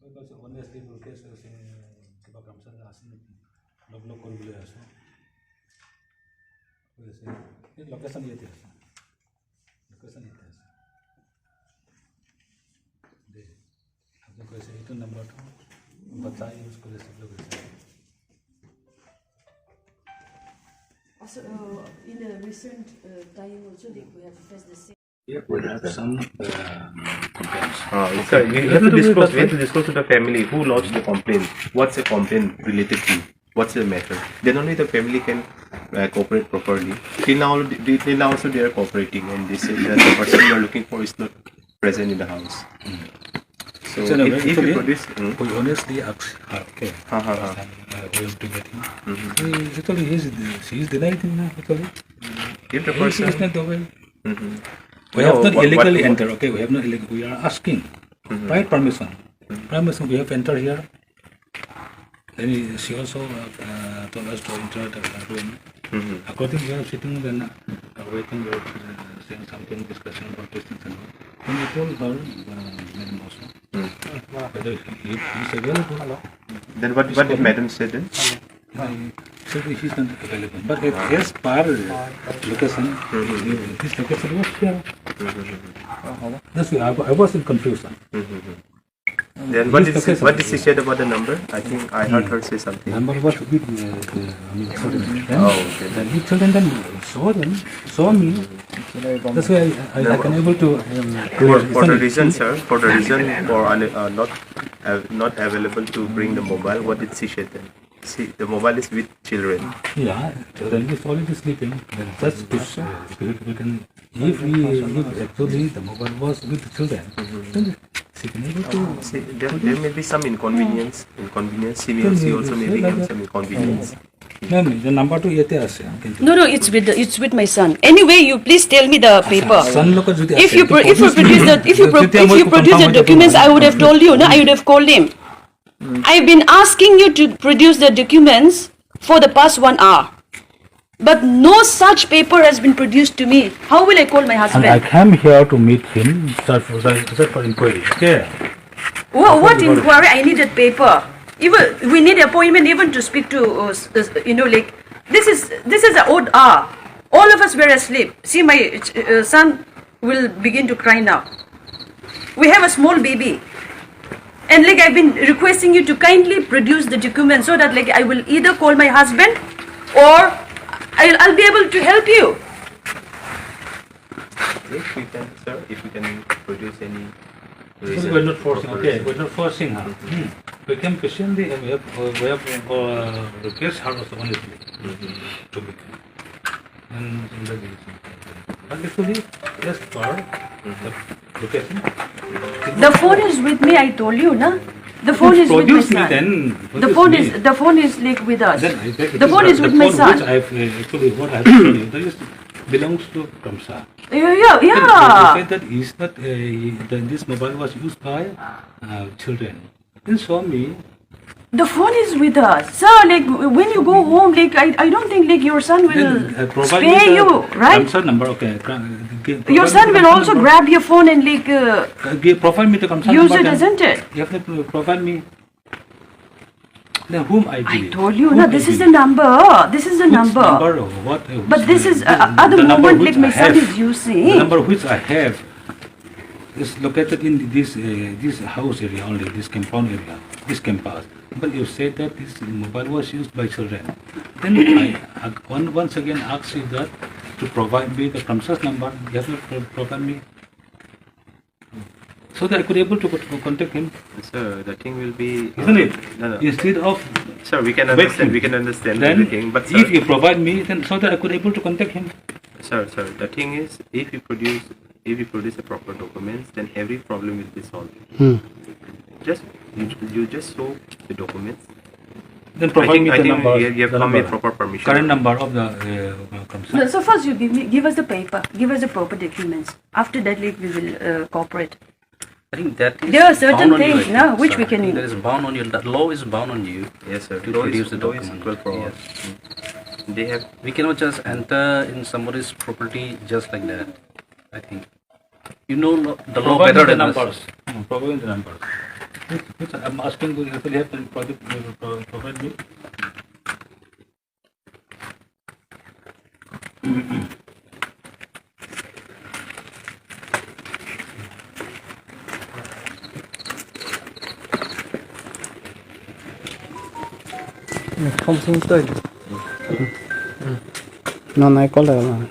Because honestly, because Kiba Kramsa asin log kori bole aso. Because location ये थे location ये थे दे आपने कोई से इतना नंबर तो बताइए उसको जैसे लोग ऐसे Also, in the recent time also, we have faced the same. Yeah, we have some complaints. Sir, you have to disclose to the family who lodged the complaint. What's a complaint related to? What's the matter? Then only the family can cooperate properly. Till now also they are cooperating, and they say that the person you are looking for is not present in the house. So if you produce, we honestly ask her, okay, we have to get him. Actually, she is denying actually. If the person is not the way. We have not illegally entered, okay? We have not illegally. We are asking, right? Permission. Permission. We have entered here. Then she also told us to enter the room. According to we are sitting then waiting, we are saying something, discussion about distance and all. When we told her, madam also, whether he is available. Then what did madam say then? So he is not available. But as per location, this location was here. That's why I was in confusion. Then what did she say about the number? I think I heard her say something. Number was with children. Okay. Then the children then saw me. That's why I can able to. For the reason, sir, for not available to bring the mobile, what did she say then? See, the mobile is with children. Yeah, children is already sleeping. Then just to we can, if actually the mobile was with the children, then she can able to. See, there may be some inconvenience. She also may be having some inconvenience. Ma'am, the number to yete ase. No, it's with my son. Anyway, you please tell me the paper. If you produce the documents, I would have told you. No, I would have called him. I've been asking you to produce the documents for the past 1 hour, but no such paper has been produced to me. How will I call my husband? And I came here to meet him just for inquiry. Okay. What inquiry? I needed paper. Even we need appointment even to speak to like this is an odd hour. All of us were asleep. See, my son will begin to cry now. We have a small baby. And like I've been requesting you to kindly produce the document so that like I will either call my husband or I'll be able to help you. If we can produce any reason. We're not forcing. Okay, we're not forcing her. We can patiently we have request her also honestly to become. And but actually, just for the location. The phone is with me. I told you, na. The phone is with my son. The phone is like with us. The phone is with my son. Which actually what I have told you that belongs to Kramsa. Yeah. They said that is not this mobile was used by children. Then show me. The phone is with us, sir. Like when you go home, like I don't think like your son will spare you, right? Kramsa number, okay. Your son will also grab your phone and like provide me the Kramsa use number. It, isn't it? You have to provide me. Then whom I believe? I told you, no. This is the number. This is the number. Number of what? But this is at the moment like my son is using. The number which I have is located in this house area only, this compound area, this campus. But you said that this mobile was used by children. Then I once again ask you that to provide me the Kramsa's number. You have to provide me so that I could able to contact him. Sir, the thing will be, isn't it? No. Instead of sir, we can understand. We can understand then everything. But sir, if you provide me, then so that I could able to contact him. Sir, the thing is, if you produce the proper documents, then every problem will be solved. You just show the documents. Then provide me the number. You have come with proper permission. Current number of the Kramsa. No, so first you give us the paper, give us the proper documents. After that, like we will cooperate. I think that is there are certain things, no, which we can. That is bound on you. That law is bound on you. Yes, sir. To produce the law is document. equal for all. We cannot just enter in somebody's property just like that. I think you know the law Provide better the than us. numbers. Provide the numbers. Which I'm asking you if you have the project, provide me. không xin tôi nó này có lời mà